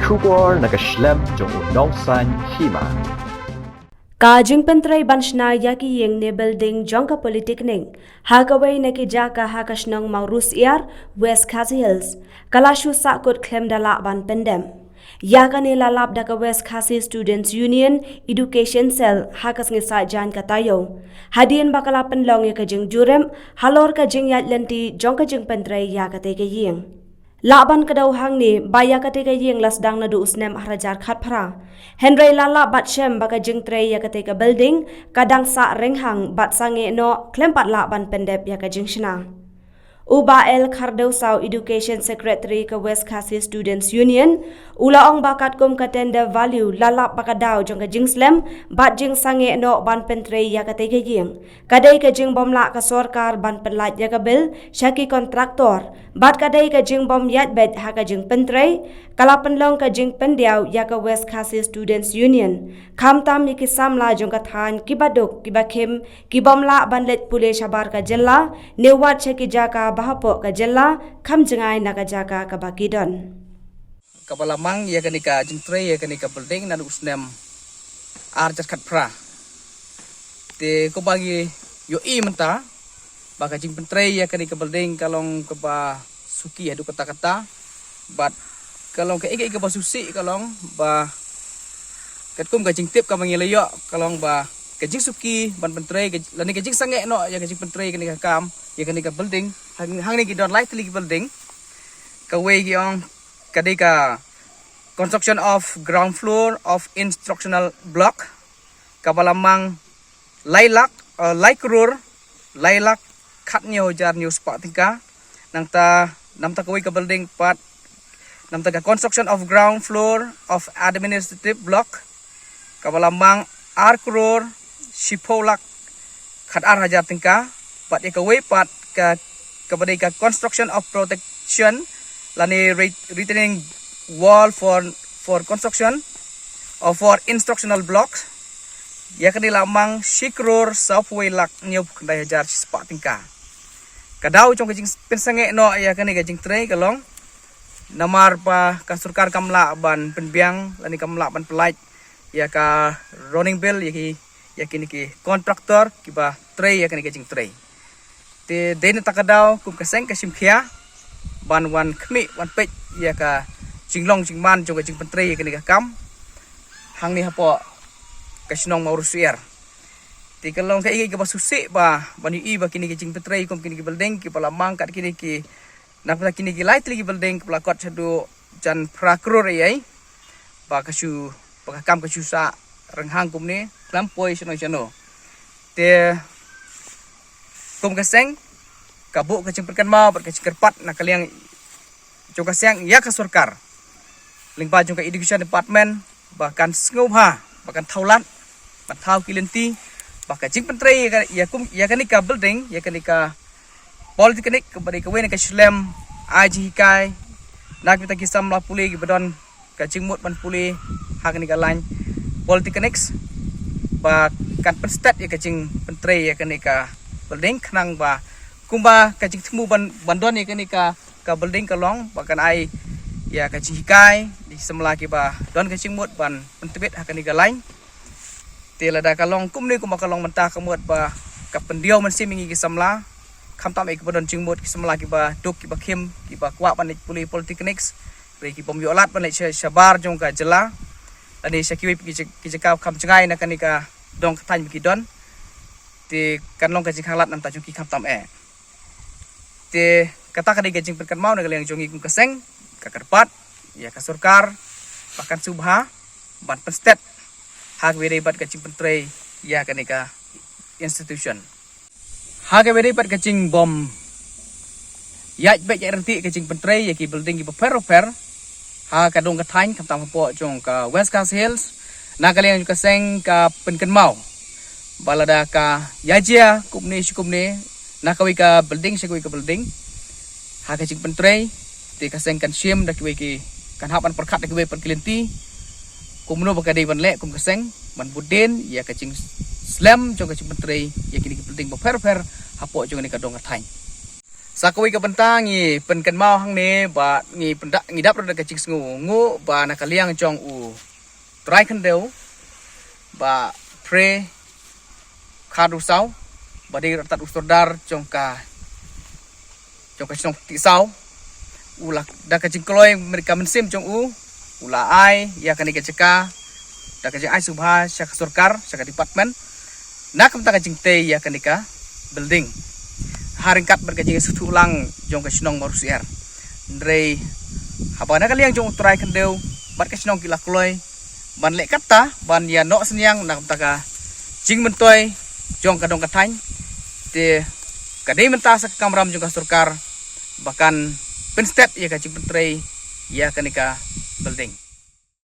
Shubor nakaslem jong unongsan hima. Kajing pentray banshna yaki yeng ne building jongka politik ning hagaway naki jaka hakashnong maurus iar West Khasi Hills kalashu sakut klem dala ban pendem yaka ne lalap daka West Khasi Students Union Education Cell hakas ngisa jan katayo hadien bakala penlong ya kajing jurem halor kajing yat lenti jongka jing pentray yaka tege yeng Laban kadau hang ni baya katika yeng lasdang na du usnem ahrajar khat phara Henry lala bat shem baka jing trey ya katika building kadang sa renghang bat sange no klempat laban pendep ya ka jing shna Uba El Khardosau Education Secretary ke West Khasi Students Union ula ong bakat kum katenda value lalap bakadau jong ka jing slem bat jing sange no ban pentrei ya katika yeng kadai ka jing bom la ka sorkar ban penlat ya ka bil syaki kontraktor bat kadai ka jing bom yat bed ha ka jing pentrei kala penlong ka jing pendiau ya ka West Khasi Students Union kham tam yaki samla jong ka than kibaduk kibakem kibom la ban let pule shabar ka jella newat syaki jaka bahapo ka jella kham jengai na ka jaka ka bakidon Kapalamang ya kanika jingtre ya kanika building nan usnem arjas khat pra te ko bagi yo I menta baka jing pentre ya kanika building kalong keba suki adu kata-kata bat kalong ke ike ba susi kalong ba katkum ka jing tip ka mangelayo kalong ba ka jing suki ban pentre lani ka jing sange no ya ka jing pentre kanika kam ya kanika building hang ni gidon lightly building ka we giong kadika construction of ground floor of instructional block kabalamang lailak khatnyo jar new spot tingka namta kawi ka building part namta ka construction of ground floor of administrative block kabalamang arkror shipolak khat ar hajar tingka pat ikawi pat ka kabadika construction of protection lani retaining wall for construction or for instructional blocks yakni lamang shikror software lak new kandai hajar spa tingka kadau chong kajing pensange no yakni kajing tray kalong namar pa kasurkar kamla ban penbiang lani kamla ban pelait ya ka running bill yakini ki kontraktor kiba tray yakni kajing tray te den takadau kum kaseng kasim khia ban wan khmi wan pej ya ka jinglong jingman jong jing pentre ka ni kam hang ni hapo kasnong maurusier ti kalong ka igi ka basusi ba ban yu ba kini jing pentre kum kini building ki palamang kat kini ki napla kini ki light lagi building pala kot sadu jan prakror ai ba kasu ba kam kasu sa renghang kum ni klampoi sono te kum kaseng kabuk kacing perkan mau berkacing kerpat nak kaliang juga siang ya ke surkar lingpa juga education department bahkan ngubha bahkan thaulat thau kilenti bahkan jing pentre ya kanika building ya kanika polytechnic kepada kawen ka slem aji kai nak kita kisam la puli bedon kacing mut ban puli ha kanika lain polytechnics bahkan penstat ya kacing pentre ya kanika building khnang ba kumba kacing temu bandon ya kanika ka building kalong bahkan ai ya kacing hikai di semla ki ba don kacing mut ban pentebet akan ni lain tela da kalong kum ni kuma kalong mentah kemut ba ka pendiau man simingi ki semla kham tam ek bodon cing mut ki semla ki ba duk ki ba khem ki ba kwa ban puli polytechnics re ki pom yolat ban shabar jong ka jela ani sakiwi ki jaka kham cengai na kanika dong tan ki don ti kanlong kacing halat nam ta jong ki kham tam te kata kadi gajing perkan mau nagal yang jongi kum keseng kakarpat ya kasurkar bahkan subha ban penstet hak wede bat gajing pentre ya kanika institution hak wede bat gajing bom ya bet ya renti gajing pentre ya ki building ki per ha kadong katain kam tam po jong ka West Khasi Hills nagal yang keseng ka penkan mau balada ka yajia kumne nakawi ka building sikawi ka building ha ka jing pentre ti kaseng kan sim dak we ki kan hapan perkhat dak we perkelenti kumno bakadai ban le kum kaseng ban buden ya ka jing slam jong ka jing pentre ya kini building per hapo jong ni ka dong ka thain sakoi ka bentangi penkan mau hang ne ba ngi pendak ngi dap roda kacing ngu ba nakaliang jong u try kan deu ba pre khadu sau ba di tat ustordar jong ka song ti sau ulah da kacing kloy mereka mensim jong u ulah ai ya kan ikaceka da kacing ai subha syak sarkar syak department nak kam ta kacing te ya kan ika building haringkat berkacing sutulang jong ka sinong marusiar ndrei habana kaliang jong try kan deu bat ka sinong kila kloy ban lek kata ban ya no senyang nak ta ka jing mentoy jong ka dong ka thany te kadai menta sak kamram jong ka sarkar bahkan penstep ya kacing pentrai ya kanika building.